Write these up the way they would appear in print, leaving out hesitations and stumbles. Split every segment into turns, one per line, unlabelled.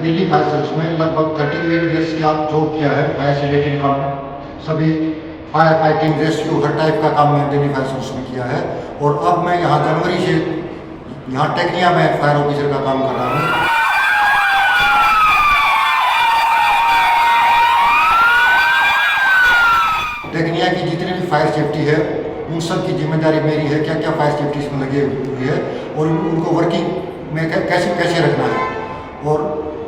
Delhi fire service में लगभग 38 years का जॉब किया है। फायर से रिलेटेड काम सभी फायर फाइटिंग, रेस्क्यू, हर टाइप का काम मैंने दिल्ली फायर सर्विस में किया है। और अब मैं यहाँ जनवरी से यहाँ टेक्निया में फायर ऑफिसर का काम कर रहा हूँ। टेक्निया की जितनी भी फायर सेफ्टी है उन सब की जिम्मेदारी मेरी है। क्या क्या फायर सेफ्टी इसमें लगी हुई है और उनको वर्किंग में कैसे कैसे रखना है, और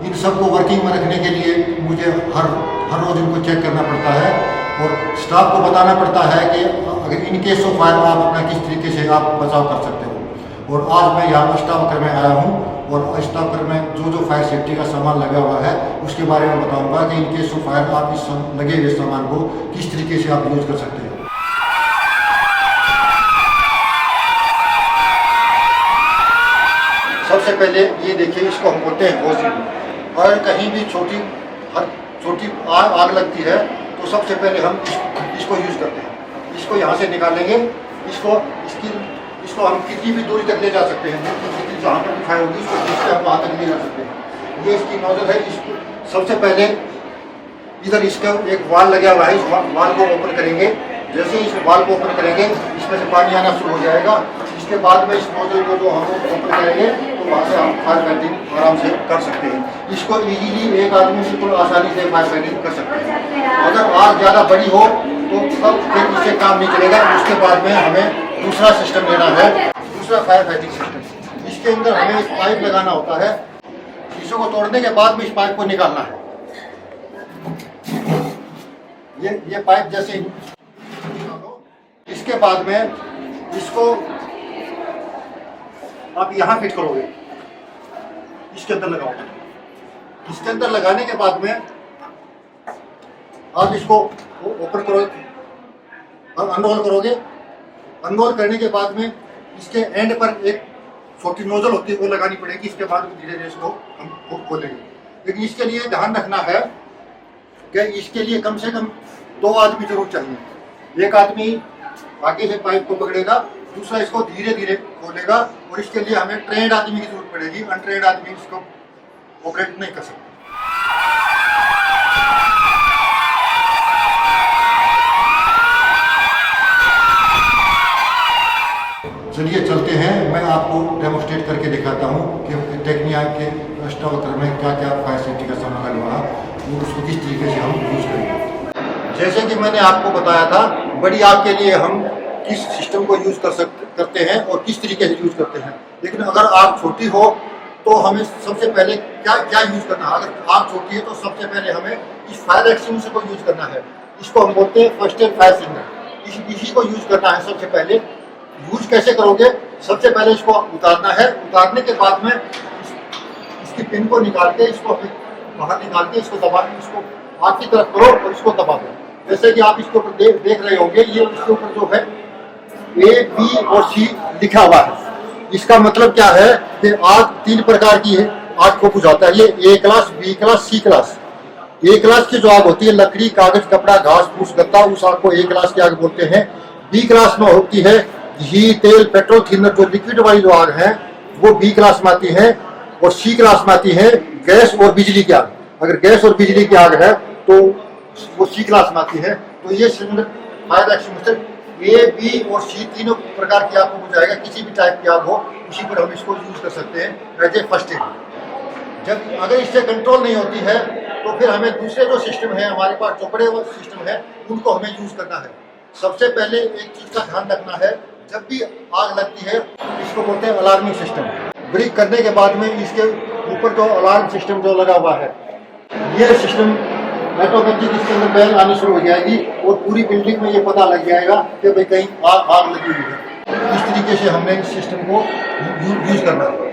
इन सबको वर्किंग में रखने के लिए मुझे हर रोज़ इनको चेक करना पड़ता है और स्टाफ को बताना पड़ता है कि अगर इन केस ऑफ फायर आप अपना किस तरीके से आप बचाव कर सकते हो। और आज मैं यहाँ अष्टावक्र में आया हूँ और अष्टावक्र में जो फायर सेफ्टी का सामान लगा हुआ है उसके बारे में बताऊँगा कि इन केस ऑफ फायर आप इस लगे हुए सामान को किस तरीके से आप यूज़ कर सकते हो। सबसे पहले ये देखिए, इसको हम बोलते हैं होज़। अगर कहीं भी छोटी आग लगती है तो सबसे पहले हम इसको यूज़ करते हैं। इसको यहाँ से निकालेंगे, इसको हम कितनी भी दूरी तक ले जा सकते हैं, जहाँ पर भी फायर होगी इसको हम वहाँ तक ले जा सकते हैं। ये इसकी नोजल है। इसको सबसे पहले इधर इसका एक वाल लगा हुआ है, इस वाल को ओपन करेंगे। जैसे इस वाल को ओपन करेंगे इसमें से पानी आना शुरू हो जाएगा। इसके बाद में इस नोजल को जो हम ओपन करेंगे तो वहाँ से हम फायर फाइटिंग आराम से कर सकते हैं। इसको इजीली एक आदमी बिल्कुल आसानी से फायर फाइटिंग कर सकते हैं। अगर आग ज़्यादा बड़ी हो तो तब फिर इससे काम नहीं चलेगा। उसके बाद में हमें दूसरा सिस्टम लेना है, दूसरा फायर फाइटिंग सिस्टम। इसके अंदर हमें एक पाइप लगाना होता है। शीशों को तोड़ने के बाद में इस पाइप को निकालना है। ये पाइप जैसे निकालो, इसके बाद में इसको आप यहाँ फिट करोगे, इसके अंदर लगाओगे। इसके अंदर लगाने के बाद में आप इसको ओपन करोगे, अनरोल करोगे। अनरोल करने के बाद में इसके एंड पर एक छोटी नोजल होती है, वो लगानी पड़ेगी। इसके बाद धीरे धीरे इसको हम खोलेंगे। लेकिन इसके लिए ध्यान रखना है कि इसके लिए कम से कम 2 आदमी जरूर चाहिए। एक आदमी आगे से पाइप को पकड़ेगा, दूसरा इसको धीरे धीरे खोलेगा। और इसके लिए हमें ट्रेंड आदमी की जरूरत पड़ेगी। अनट्रेंड आदमी इसको ऑपरेट नहीं कर सकते। चलिए चलते हैं, मैं आपको डेमोस्ट्रेट करके दिखाता हूँ कि टेक्निया के अष्टावक्र में क्या क्या फायर सेफ्टी का सामान लगा है और उसको किस तरीके से हम यूज़ करेंगे। जैसे कि मैंने आपको बताया था, बड़ी आग के लिए हम किस सिस्टम को यूज़ करते हैं और किस तरीके से यूज़ करते हैं। लेकिन अगर आग छोटी हो तो हमें सबसे पहले क्या यूज़ करना है। अगर आग छोटी है तो सबसे पहले हमें इस फायर एक्सटिंग्विशर को यूज़ करना है। इसको हम बोलते हैं फर्स्ट एड फायर सिग्नल। इसी को यूज़ करना है सबसे पहले। यूज़ कैसे करोगे, सबसे पहले इसको उतारना है। उतारने के बाद में इसकी पिन को निकाल के इसको बाहर निकाल के इसको दबा, इसको आग की तरफ करो और इसको दबा दो। जैसे कि आप इसके ऊपर देख रहे होंगे, ये इसके ऊपर जो है A, B और C लिखा हुआ है। इसका मतलब क्या है कि आग 3 प्रकार की है, आग को बुझाता है। ये A class, B class, C class. A class की जो आग होती है, लकड़ी, कागज, कपड़ा, घास फूस, गत्ता, उस आग को A क्लास की आग बोलते हैं। B क्लास में होती है घी, तेल, पेट्रोल, थिनर, जो लिक्विड वाली जो आग है वो B क्लास में आती है। और C क्लास में आती है गैस और बिजली की आग। अगर गैस और बिजली की आग है तो वो C क्लास में आती है। तो ये cylinder fire extinguisher A, B और C तीनों प्रकार की आग को बुझाएगा। किसी भी टाइप की आग हो उसी पर हम इसको यूज कर सकते हैं एज ए फर्स्ट एड। जब अगर इससे कंट्रोल नहीं होती है तो फिर हमें दूसरे जो सिस्टम है हमारे पास, चौपड़े वो सिस्टम है, उनको हमें यूज करना है। सबसे पहले एक चीज का ध्यान रखना है, जब भी आग लगती है इसको बोलते हैं अलार्मिंग सिस्टम। ब्रेक करने के बाद में इसके ऊपर जो अलार्म सिस्टम जो लगा हुआ है, ये सिस्टम ऑटोमेटिक इसके अंदर बेल आनी शुरू हो जाएगी और पूरी बिल्डिंग में ये पता लग जाएगा कि भाई कहीं आग लगी हुई है। इस तरीके से हमने इस सिस्टम को यूज करना है।